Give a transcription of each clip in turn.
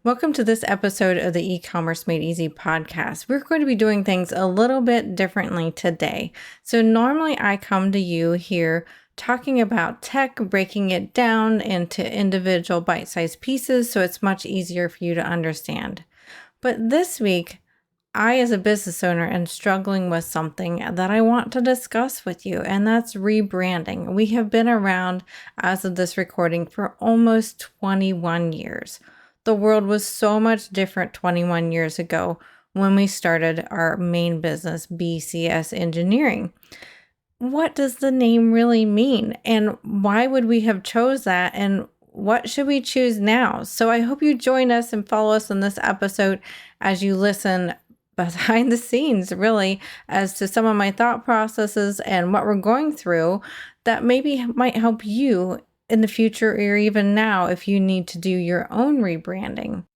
Welcome to this episode of the E-commerce Made Easy podcast. We're going to be doing things a little bit differently today. So normally I come to you here talking about tech, breaking it down into individual bite-sized pieces so it's much easier for you to understand. But this week, I, as a business owner, am struggling with something that I want to discuss with you, and that's rebranding. We have been around as of this recording for almost 21 years. The world was so much different 21 years ago when we started our main business, BCS Engineering. What does the name really mean? And why would we have chose that? And what should we choose now? So I hope you join us and follow us in this episode as you listen behind the scenes, really, as to some of my thought processes and what we're going through that maybe might help you in the future or even now if you need to do your own rebranding.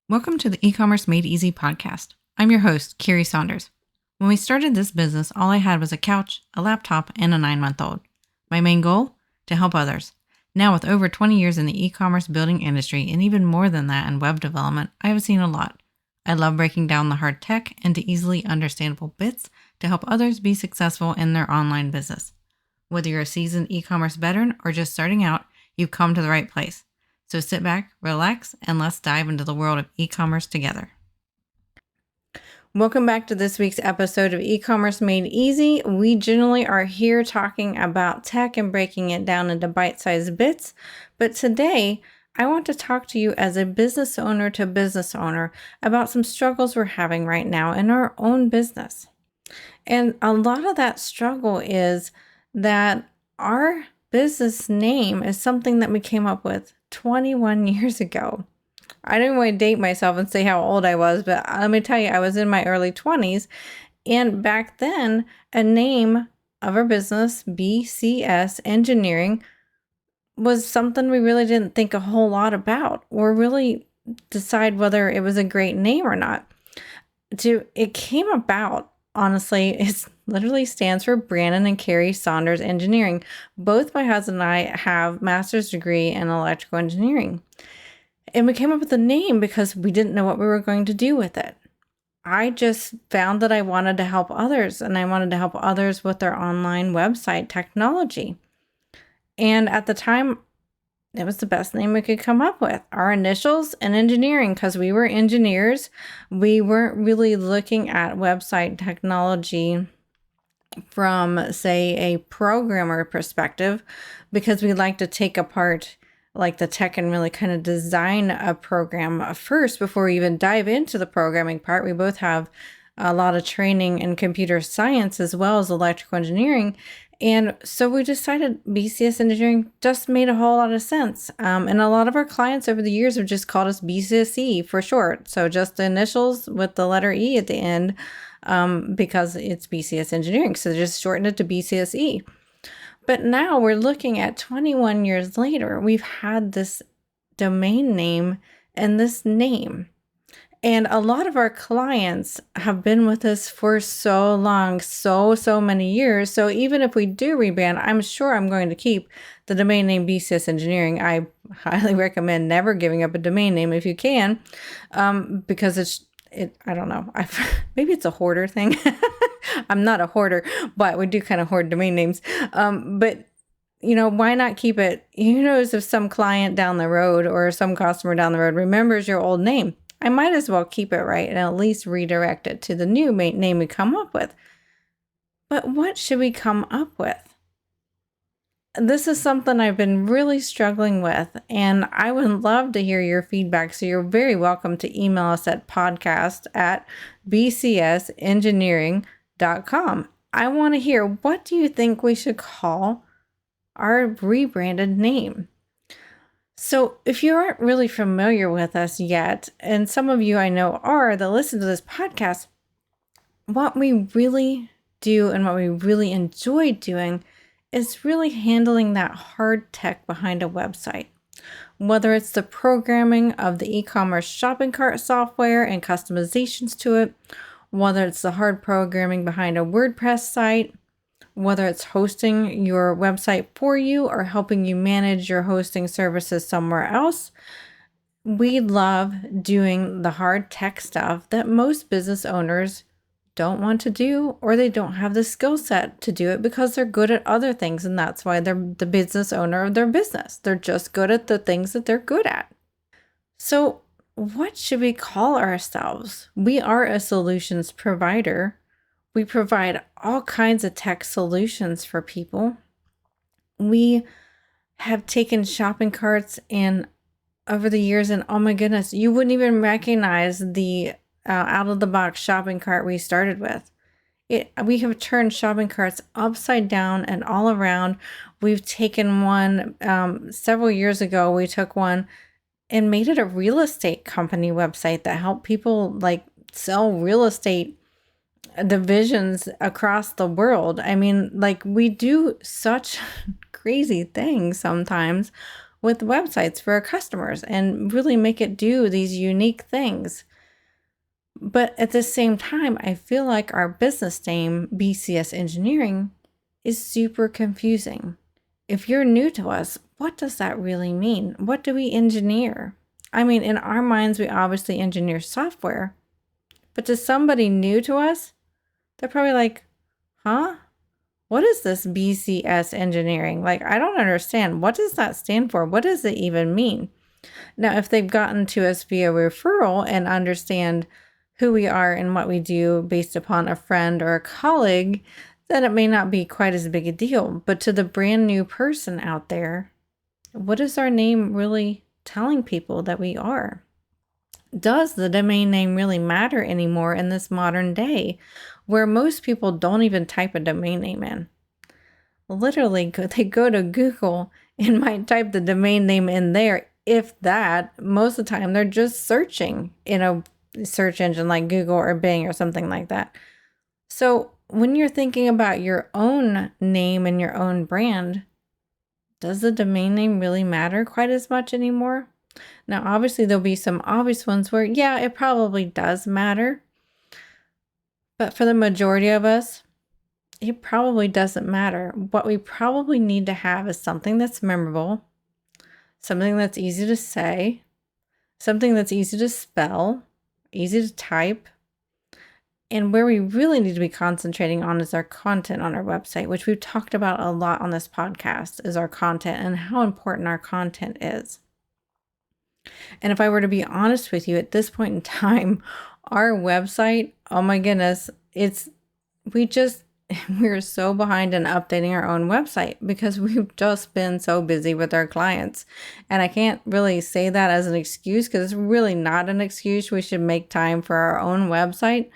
Welcome to the E-commerce Made Easy podcast. I'm your host, Carrie Saunders. When we started this business, all I had was a couch, a laptop, and a 9-month-old. My main goal? To help others. Now, with over 20 years in the e-commerce building industry and even more than that in web development, I have seen a lot. I love breaking down the hard tech into easily understandable bits to help others be successful in their online business. Whether you're a seasoned e-commerce veteran or just starting out, you've come to the right place. So sit back, relax, and let's dive into the world of e-commerce together. Welcome back to this week's episode of E-commerce Made Easy. We generally are here talking about tech and breaking it down into bite-sized bits. But today, I want to talk to you as a business owner to business owner about some struggles we're having right now in our own business. And a lot of that struggle is that our business name is something that we came up with 21 years ago. I didn't want to date myself and say how old I was, but let me tell you, I was in my early 20s. And back then, a name of our business, BCS Engineering, was something we really didn't think a whole lot about or really decide whether it was a great name or not. It came about, honestly, it literally stands for Brandon and Carrie Saunders Engineering. Both my husband and I have master's degree in electrical engineering. And we came up with the name because we didn't know what we were going to do with it. I just found that I wanted to help others, and I wanted to help others with their online website technology. And at the time, it was the best name we could come up with. Our initials and engineering, because we were engineers. We weren't really looking at website technology from, say, a programmer perspective, because we like to take apart like the tech and really kind of design a program first before we even dive into the programming part. We both have a lot of training in computer science as well as electrical engineering. And so we decided BCS Engineering just made a whole lot of sense. And a lot of our clients over the years have just called us BCSE for short. So just the initials with the letter E at the end because it's BCS Engineering. So they just shortened it to BCSE. But now we're looking at 21 years later, we've had this domain name and this name. And a lot of our clients have been with us for so long, so many years. So even if we do rebrand, I'm sure I'm going to keep the domain name BCS Engineering. I highly recommend never giving up a domain name if you can, because I don't know. Maybe it's a hoarder thing. I'm not a hoarder, but we do kind of hoard domain names. But why not keep it? Who knows if some client down the road or some customer down the road remembers your old name? I might as well keep it right and at least redirect it to the new name we come up with. But what should we come up with? This is something I've been really struggling with, and I would love to hear your feedback. So you're very welcome to email us at podcast@bcsengineering.com. I want to hear, what do you think we should call our rebranded name? So if you aren't really familiar with us yet, and some of you I know are that listen to this podcast, what we really do and what we really enjoy doing is really handling that hard tech behind a website. Whether it's the programming of the e-commerce shopping cart software and customizations to it, whether it's the hard programming behind a WordPress site, whether it's hosting your website for you or helping you manage your hosting services somewhere else, we love doing the hard tech stuff that most business owners don't want to do, or they don't have the skill set to do it because they're good at other things. And that's why they're the business owner of their business. They're just good at the things that they're good at. So what should we call ourselves? We are a solutions provider. We provide all kinds of tech solutions for people. We have taken shopping carts and over the years, and oh my goodness, you wouldn't even recognize the out of the box shopping cart we started with. We have turned shopping carts upside down and all around. We've taken one several years ago. We took one and made it a real estate company website that helped people like sell real estate divisions across the world. I mean, like we do such crazy things sometimes with websites for our customers and really make it do these unique things. But at the same time, I feel like our business name, BCS Engineering, is super confusing. If you're new to us, what does that really mean? What do we engineer? I mean, in our minds, we obviously engineer software. But to somebody new to us, they're probably like, huh? What is this BCS Engineering? Like, I don't understand. What does that stand for? What does it even mean? Now, if they've gotten to us via referral and understand who we are and what we do based upon a friend or a colleague, then it may not be quite as big a deal. But to the brand new person out there, what is our name really telling people that we are? Does the domain name really matter anymore in this modern day where most people don't even type a domain name in? Literally, they go to Google and might type the domain name in there. If that, most of the time they're just searching in a search engine like Google or Bing or something like that. So when you're thinking about your own name and your own brand, does the domain name really matter quite as much anymore? Now, obviously, there'll be some obvious ones where, yeah, it probably does matter. But for the majority of us, it probably doesn't matter. What we probably need to have is something that's memorable, something that's easy to say, something that's easy to spell, easy to type. And where we really need to be concentrating on is our content on our website, which we've talked about a lot on this podcast, is our content and how important our content is. And if I were to be honest with you, at this point in time, our website, oh my goodness, we're so behind in updating our own website because we've just been so busy with our clients. And I can't really say that as an excuse because it's really not an excuse. We should make time for our own website.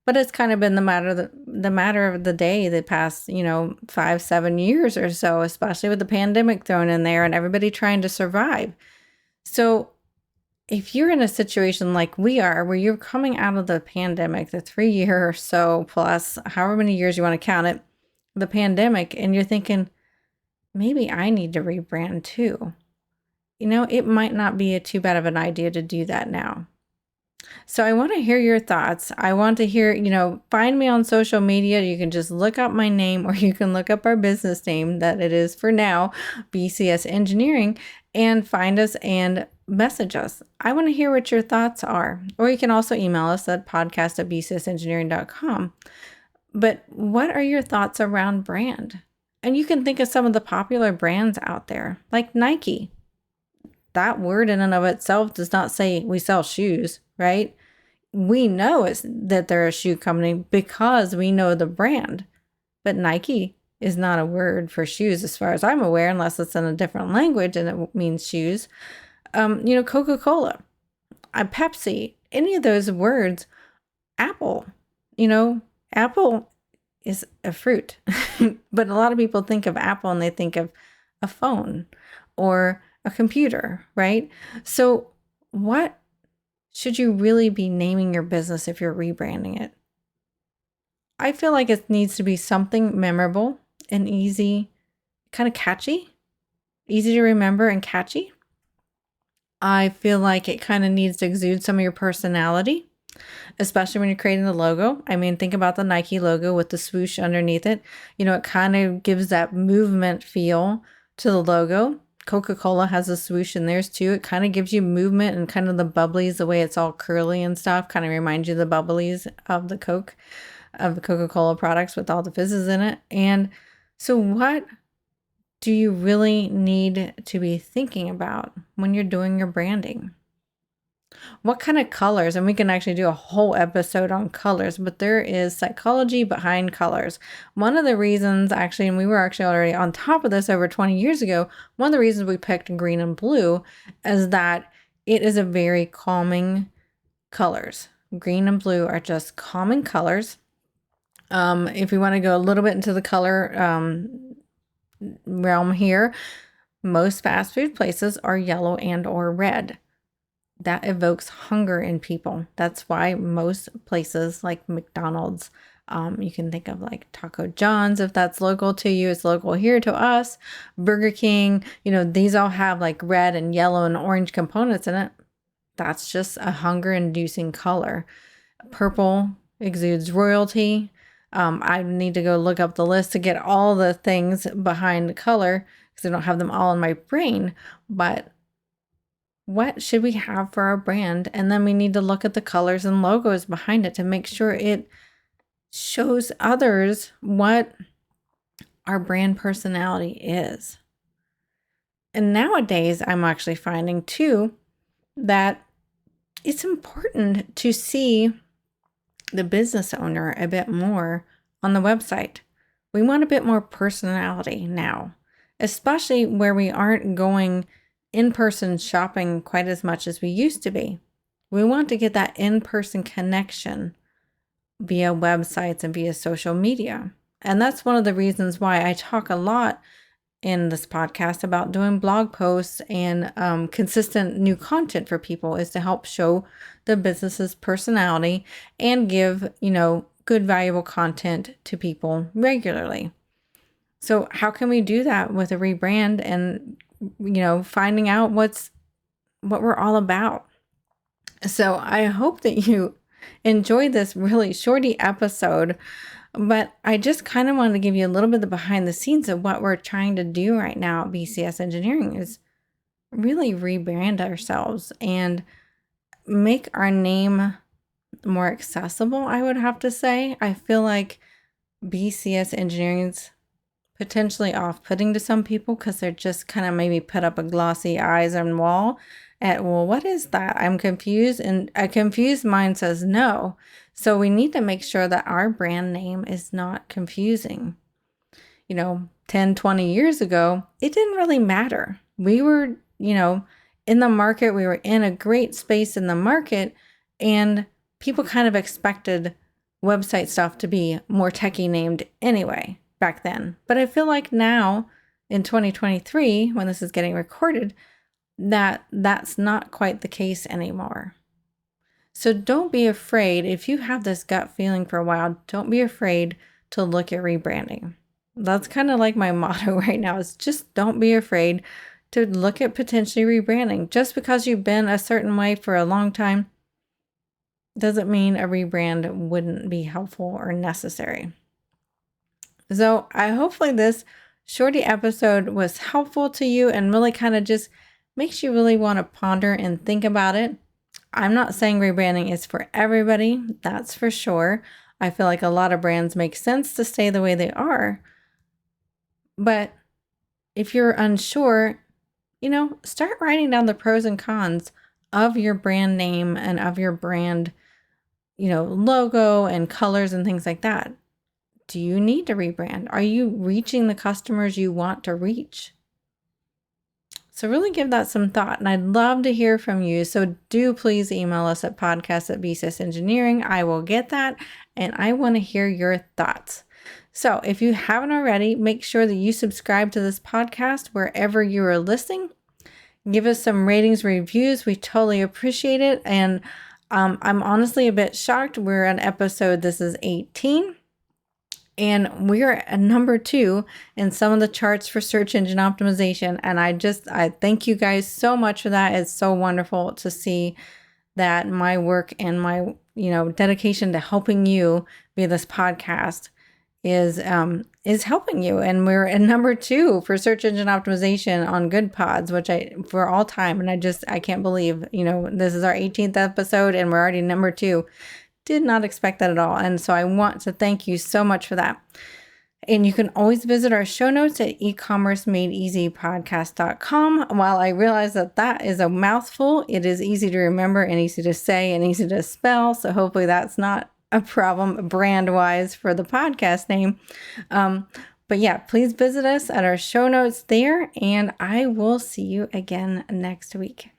But it's kind of been the matter of the day the past, 5-7 years or so, especially with the pandemic thrown in there and everybody trying to survive. So if you're in a situation like we are, where you're coming out of the pandemic, the 3 year or so plus, however many years you want to count it, the pandemic, and you're thinking, maybe I need to rebrand too. It might not be too bad of an idea to do that now. So I want to hear your thoughts. I want to hear, find me on social media. You can just look up my name or you can look up our business name that it is for now, BCS Engineering, and find us and message us. I want to hear what your thoughts are. Or you can also email us at podcast@bcsengineering.com. But what are your thoughts around brand? And you can think of some of the popular brands out there, like Nike. That word in and of itself does not say we sell shoes, right? We know that they're a shoe company because we know the brand. But Nike is not a word for shoes as far as I'm aware, unless it's in a different language and it means shoes. Coca-Cola, Pepsi, any of those words, Apple, Apple is a fruit. But a lot of people think of Apple and they think of a phone or a computer, right? So what should you really be naming your business if you're rebranding it? I feel like it needs to be something memorable and easy, kind of catchy, easy to remember and catchy. I feel like it kind of needs to exude some of your personality, especially when you're creating the logo. I mean, think about the Nike logo with the swoosh underneath it. It kind of gives that movement feel to the logo. Coca-Cola has a swoosh in theirs too. It kind of gives you movement, and kind of the bubblies, the way it's all curly and stuff, kind of reminds you of the bubblies of the Coca-Cola products with all the fizzes in it. And so what do you really need to be thinking about when you're doing your branding? What kind of colors? And we can actually do a whole episode on colors, but there is psychology behind colors. One of the reasons, actually, and we were actually already on top of this over 20 years ago, one of the reasons we picked green and blue is that it is a very calming colors. Green and blue are just calming colors. If we want to go a little bit into the color realm here, most fast food places are yellow and or red. That evokes hunger in people. That's why most places like McDonald's, you can think of like Taco John's, if that's local to you, it's local here to us. Burger King, these all have like red and yellow and orange components in it. That's just a hunger-inducing color. Purple exudes royalty. I need to go look up the list to get all the things behind the color because I don't have them all in my brain. But what should we have for our brand? And then we need to look at the colors and logos behind it to make sure it shows others what our brand personality is. And nowadays, I'm actually finding too that it's important to see the business owner a bit more on the website. We want a bit more personality now, especially where we aren't going in-person shopping quite as much as we used to be. We want to get that in-person connection via websites and via social media. And that's one of the reasons why I talk a lot in this podcast about doing blog posts and consistent new content for people, is to help show the business's personality and give, good, valuable content to people regularly. So how can we do that with a rebrand and, finding out what we're all about? So I hope that you enjoyed this really shorty episode, but I just kind of wanted to give you a little bit of the behind the scenes of what we're trying to do right now at BCS Engineering, is really rebrand ourselves and make our name more accessible, I would have to say. I feel like BCS Engineering's potentially off-putting to some people because they're just kind of maybe put up a glossy eyes on wall at, well, what is that? I'm confused. And a confused mind says no. So we need to make sure that our brand name is not confusing. 10, 20 years ago, it didn't really matter. We were, in the market, we were in a great space in the market, and people kind of expected website stuff to be more techie named anyway back then. But I feel like now in 2023, when this is getting recorded, that's not quite the case anymore. So don't be afraid. If you have this gut feeling for a while, don't be afraid to look at rebranding. That's kind of like my motto right now, is just don't be afraid to look at potentially rebranding. Just because you've been a certain way for a long time doesn't mean a rebrand wouldn't be helpful or necessary. So hopefully this shorty episode was helpful to you and really kind of just makes you really want to ponder and think about it. I'm not saying rebranding is for everybody, that's for sure. I feel like a lot of brands make sense to stay the way they are. But if you're unsure, start writing down the pros and cons of your brand name and of your brand, logo and colors and things like that. Do you need to rebrand? Are you reaching the customers you want to reach? So really give that some thought, and I'd love to hear from you. So do please email us at podcast@BCS Engineering. I will get that, and I want to hear your thoughts. So if you haven't already, make sure that you subscribe to this podcast wherever you are listening. Give us some ratings, reviews. We totally appreciate it. And I'm honestly a bit shocked. We're on episode, this is 18. And we're at number 2 in some of the charts for search engine optimization. And I thank you guys so much for that. It's so wonderful to see that my work and my, dedication to helping you via this podcast is helping you. And we're at number 2 for search engine optimization on Good Pods, which for all time. And I can't believe, this is our 18th episode and we're already number 2. Did not expect that at all. And so I want to thank you so much for that. And you can always visit our show notes at ecommercemadeeasypodcast.com. While I realize that is a mouthful, it is easy to remember and easy to say and easy to spell. So hopefully that's not a problem brand-wise for the podcast name. But yeah, please visit us at our show notes there, and I will see you again next week.